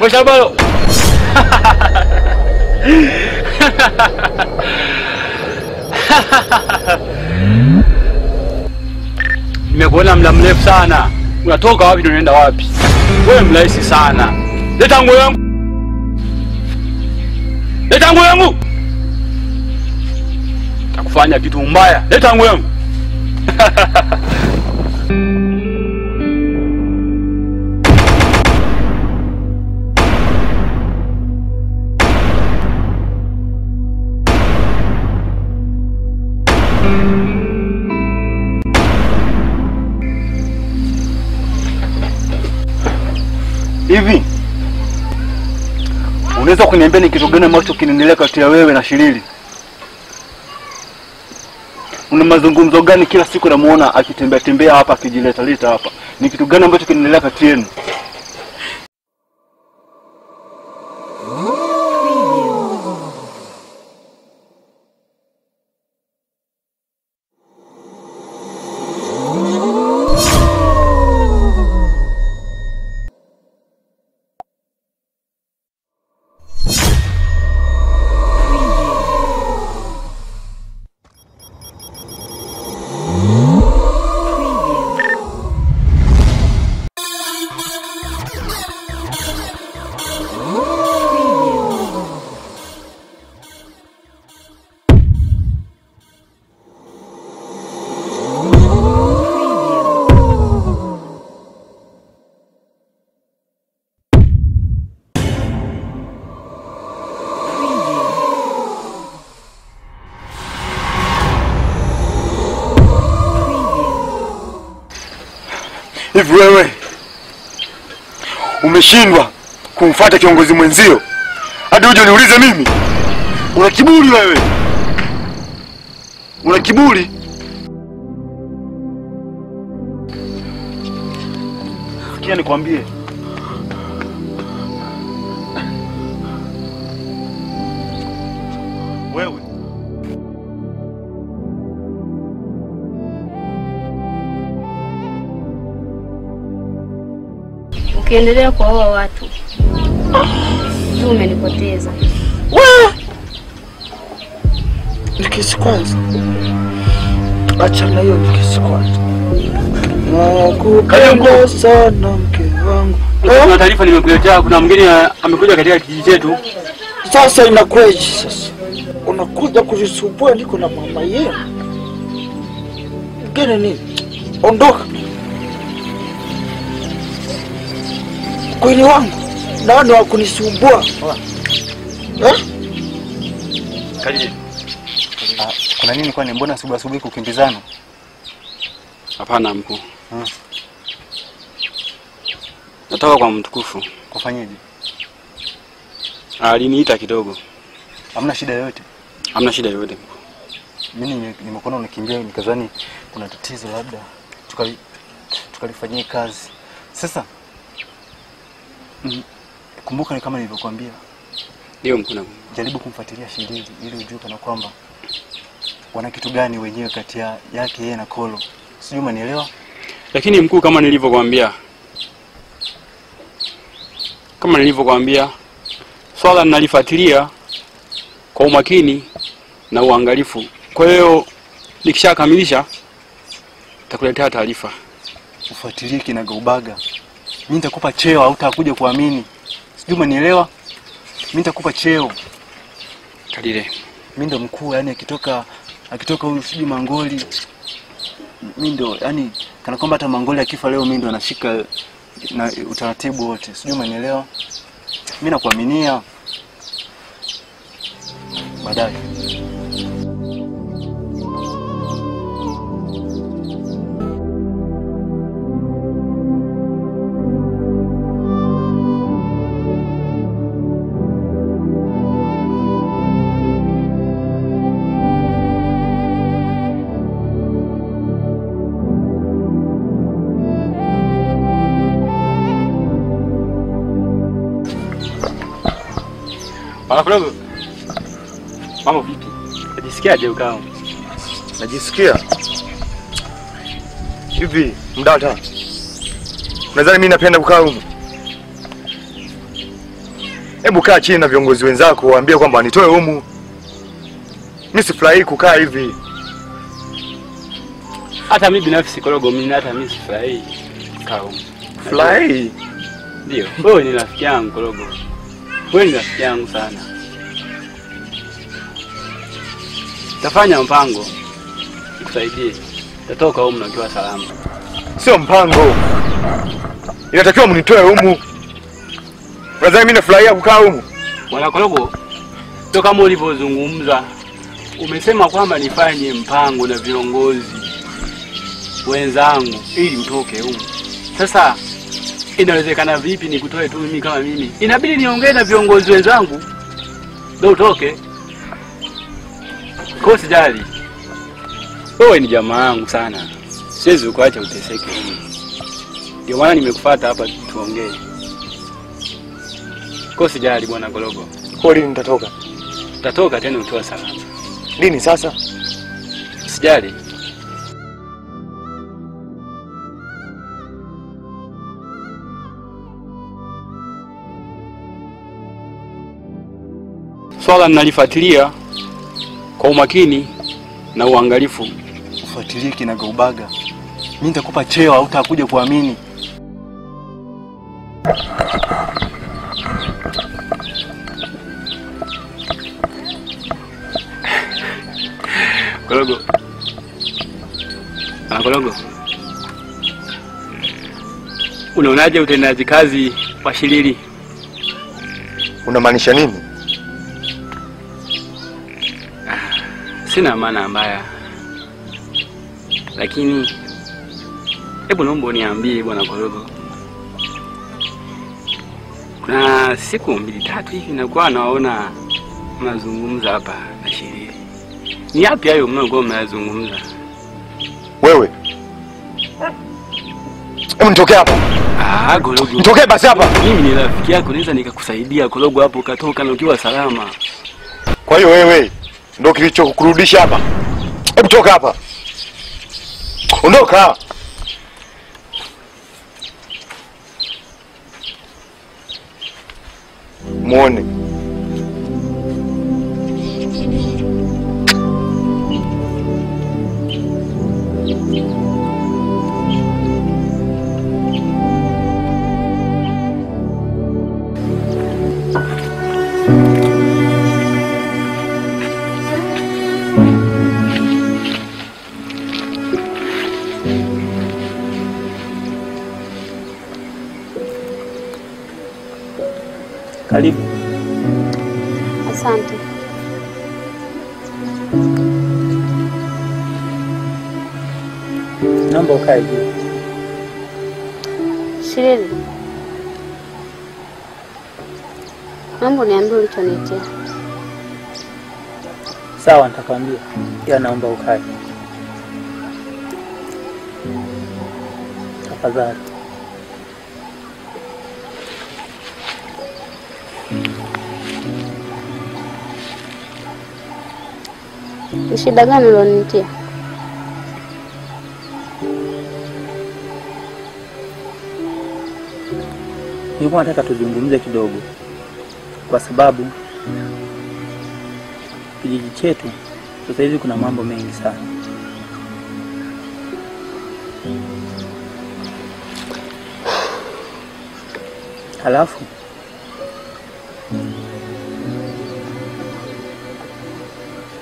Shabalo. Nimekuona mla mrefu sana. Unatoka wapi unaenda wapi? Wewe mlaisi sana. Leta nguo yangu. Leta nguo yangu. Takufanya kitu mbaya. Leta nguo yangu. Hivi unaweza kuniambia ni kitu gani ambacho kinaendelea kati ya wewe na Shirili? Una mazungumzo gani kila siku namuona akitembea tembea hapa akijileta leta hapa? Ni kitu gani ambacho kinaendelea kati yenu? Hivi wewe umeshindwa kumfuata kiongozi mwenzio hadi uje niulize mimi? Una kiburi wewe. Una kiburi. Sikia nikwambie. Wewe ukiendelea kuoa watu tu umenipoteza. Nikisi kwanza. Acha na hiyo nikisi kwanza. Nakupenda sana mke wangu. Kuna taarifa nimekuletea, kuna mgeni amekuja katika kijiji chetu. Sasa inakuwaje sasa? Unakuja kujisumbua niko na mama yenu. Mgeni nini? Ondoka. Kweli wangu, nani wa kunisumbua? Kaji. Kuna nini kwani mbona asubuhi kukimbizana? Hapana mkuu. Natoka kwa mtukufu. Kufanyaje? Aliniita kidogo. Hamna shida yoyote? Hamna shida yoyote. Mimi nimekuona unakimbia nikazani kuna tatizo labda tukalifanyia kazi. Sasa kumbuka ni kama nilivyokuambia. Ndio mkuu. Jaribu kumfuatilia Shirili ili ujue kana kwamba wana kitu gani wenyewe kati yake yeye na Kolo. Sijui umenielewa? Lakini mkuu, kama nilivyokuambia swala ninalifuatilia kwa umakini na uangalifu. Kwa hiyo nikishakamilisha nitakuletea taarifa. Ufuatilie kinagaubaga. Mimi nitakupa cheo au utakuja kuamini. Sijui umenielewa? Mimi nitakupa cheo. Kadire. Mimi ndo mkuu, yani akitoka huyu sijui Mangoli. Mimi ndo yani kana kwamba hata Mangoli akifa leo mimi ndo anashika na utaratibu wote. Sijui umenielewa? Mimi nakuaminia. Baadaye. Wanakulogo. Mambo vipi? Unajisikiaje ukao? Najisikia. Hivi, mdata. Unadhani mimi napenda kukaa huko? Hebu kaa chini na viongozi wenzako waambie kwamba wanitoe humu. Mimi sifurahi kukaa hivi. Hata mimi binafsi Korogo, hata mimi sifurahi kukaa humu. Furahi? Ndio. Wewe ni rafiki yangu Korogo. Wewe ni rafiki yangu sana. Tafanya mpango nikusaidie. Tatoka humu na ukiwa salama. Sio mpango. Inatakiwa mnitoe humu. Unadhani mimi nafurahia kukaa humu? Bwana Korogo, ndio kama ulivyozungumza. Umesema kwamba nifanye mpango na viongozi wenzangu ili utoke humu. Sasa inawezekana vipi nikutoe tu mimi kama mimi? Inabidi niongee na viongozi wenzangu ndio utoke. Kwa sijali. Wewe ni jamaa yangu sana. Siwezi kuacha uteseke humu. Ndio maana nimekufuata hapa tuongee. Kwa sijali bwana Korogo. Kwa lini nitatoka? Utatoka tena ukiwa salama. Lini sasa? Sijali. Swala ninalifuatilia kwa umakini na uangalifu. Ufuatilie kinagaubaga. Mimi nitakupa cheo au utakuja kuamini. Korogo. Korogo. Unaonaje utendaji kazi wa Shiriri? Unamaanisha nini? Sina maana mbaya. Lakini hebu naomba uniambie bwana Korogo. Kuna siku 2-3 hivi nakuwa naona mnazungumza hapa na Shiriri. Ni yapi hayo mnaokuwa mnazungumza? Wewe. Hebu nitoke hapa. Korogo. Nitoke basi hapa. Mimi ni rafiki yako, naweza nikakusaidia Korogo hapo ukatoka na ukiwa salama. Kwa hiyo wewe ndio kilichokurudisha hapa. Hebu toka hapa. Ondoka. Muone. Karibu. Asante. Naomba ukae juu. Shiriri, naomba niambie ulichonitia. Sawa, nitakwambia. Ila naomba ukae. Tafadhali. Ni shida gani ulionitia? Nilikuwa nataka tuzungumze kidogo. Kwa sababu kijiji chetu sasa hivi kuna mambo mengi sana. Halafu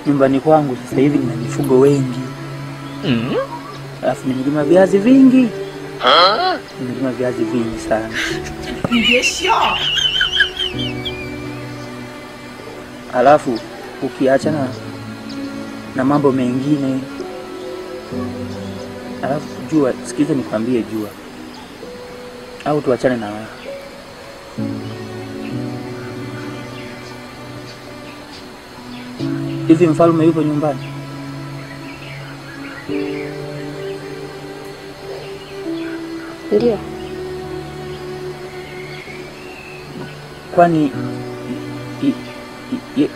nyumbani kwangu sasa hivi nina mifugo wengi. Halafu nimelima viazi vingi. Nimelima viazi vingi sana. Halafu ukiachana na mambo mengine, halafu jua, sikiza nikwambie jua. Au tuachane na wewe. Hivi mfalme yupo nyumbani? Ndio. Kwani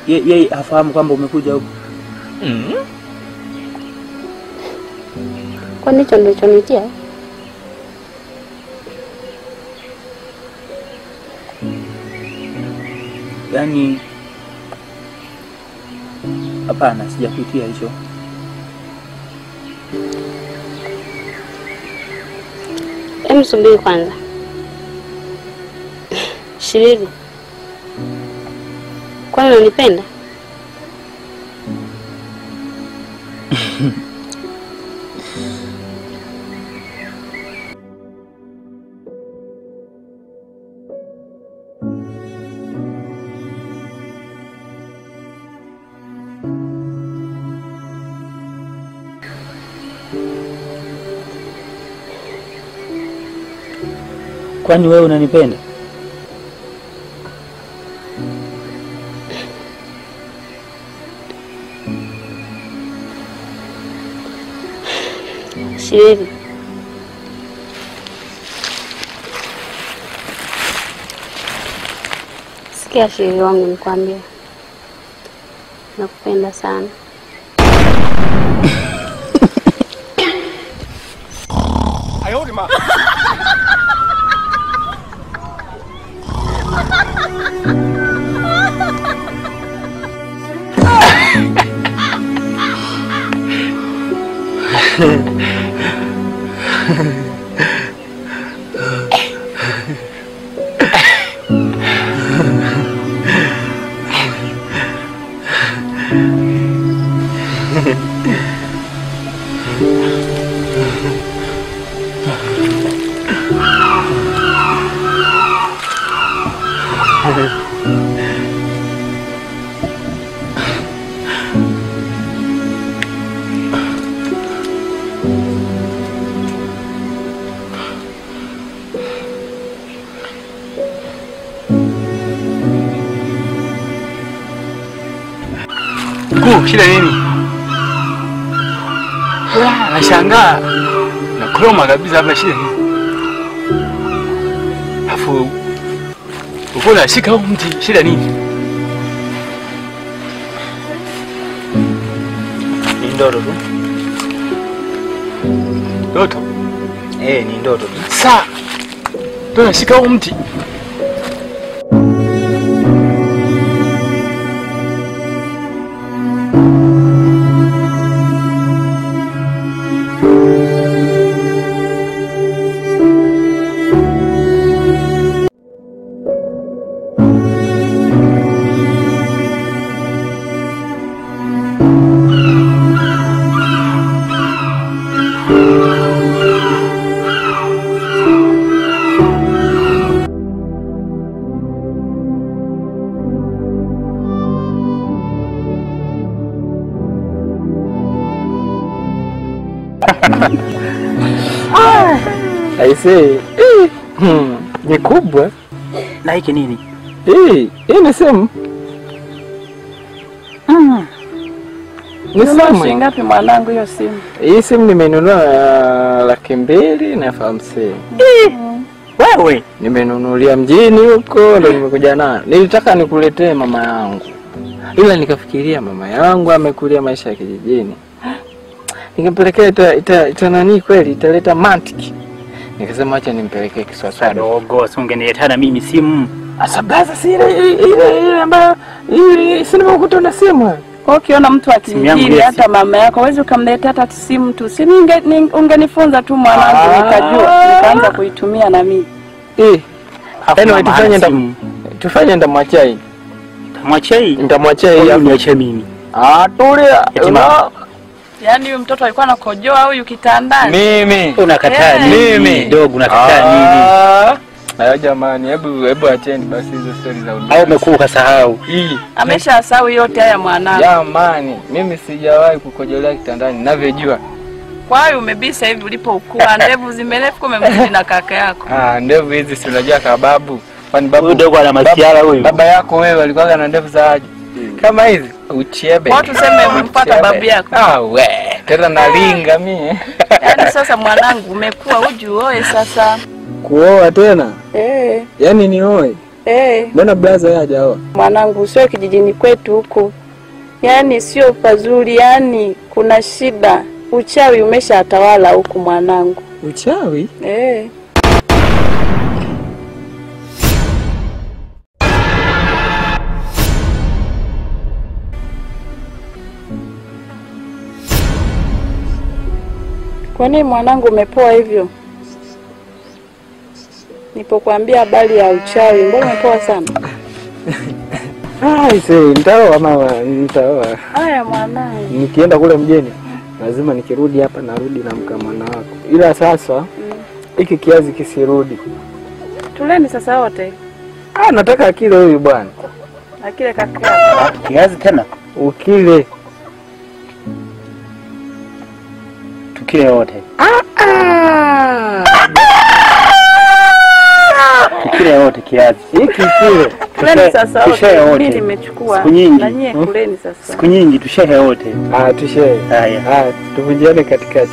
yeye hafahamu kwamba umekuja huko? Kwani hicho ndio chonitia? Yaani hapana, sijapitia hicho. Subiri kwanza. Shiriri, kwani unanipenda? Kwani wewe unanipenda? Shiriri, sikia Shiriri wangu, nikwambie nakupenda sana. Ayolima. Shida nini? Nashangaa. Na kroma kabisa hapa, shida nini? Afu uko unashika huu mti, shida nini? Ni ndoto tu. Ndoto? Ni ndoto tu. Sasa ndio nashika huu mti. Aisee, ni kubwa. Na hiki nini? Hii ni simu. Ni simu ngapi mwanangu hiyo simu? Hii simu nimenunua 250,000. Wewe nimenunulia mjini huko, ndio nimekuja nayo. Nilitaka nikuletee mama yangu, ila nikafikiria mama yangu amekulia maisha ya kijijini, ningempelekea ita nani kweli italeta mantiki. Nikasema acha nimpelekee Kiswaswali. Dogo, usingeniletea na mimi simu. Asabaza si ile ambayo ile si nimekuta na simu. Kwa ukiona mtu akijijini hata mama yako huwezi ukamletea hata simu tu. Si ungenifunza tu mwanangu, nikajua nikaanza kuitumia na mimi. Yaani tufanye ndamwachia hii. Tamwachia hii? Nitamwachia hii hapo, niache mimi. Tulia. Yaani huyu mtoto alikuwa anakojoa huyu kitandani. Mimi. Unakataa nini? Mimi. Dogo unakataa nini? Hayo jamani, hebu acheni basi hizo story za udugu. Au umekuwa sahau? Ameshasahau yote haya mwanangu. Jamani, mimi sijawahi kukojolea kitandani ninavyojua. Kwa hiyo umebisa hivi ulipokuwa ndevu zimerefu kama mzidi na kaka yako. Ndevu hizi si unajua kababu. Kwani babu huyu dogo ana masiara huyu. Baba yako wewe alikuwa na ndevu za aje? Kama hizi uchebe. Watu tuseme umempata babu yako. We, tena nalinga mimi. Yaani sasa mwanangu umekuwa ujuoe sasa. Kuoa tena? Yaani nioe? Mbona blaza hajaoa? Mwanangu sio kijijini kwetu huko. Yaani sio pazuri, yaani kuna shida. Uchawi umeshatawala huku mwanangu. Uchawi? Kwa nini mwanangu umepoa hivyo? Nipokuambia habari ya uchawi, mbona umepoa sana? Nitaoa mama, nitaoa. Haya mwanangu. Nikienda kule mjini, lazima nikirudi hapa narudi na mkamwana wako. Ila sasa hiki kiazi kisirudi. Tuleni sasa wote. Nataka akile huyu bwana. Akile kaka. Kiazi tena? Ukile. Tukile wote. Tukile wote kiazi. Hiki kile. Kuleni sasa wote. Mimi nimechukua. Siku nyingi. Na nyie kuleni sasa. Siku nyingi tushehe wote. Tushehe. Haya. Tuvunjane katikati.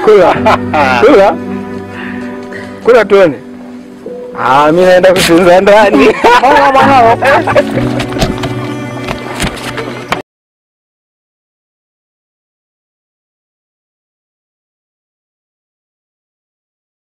Kula. Kula tuone. Mimi naenda kutunza ndani.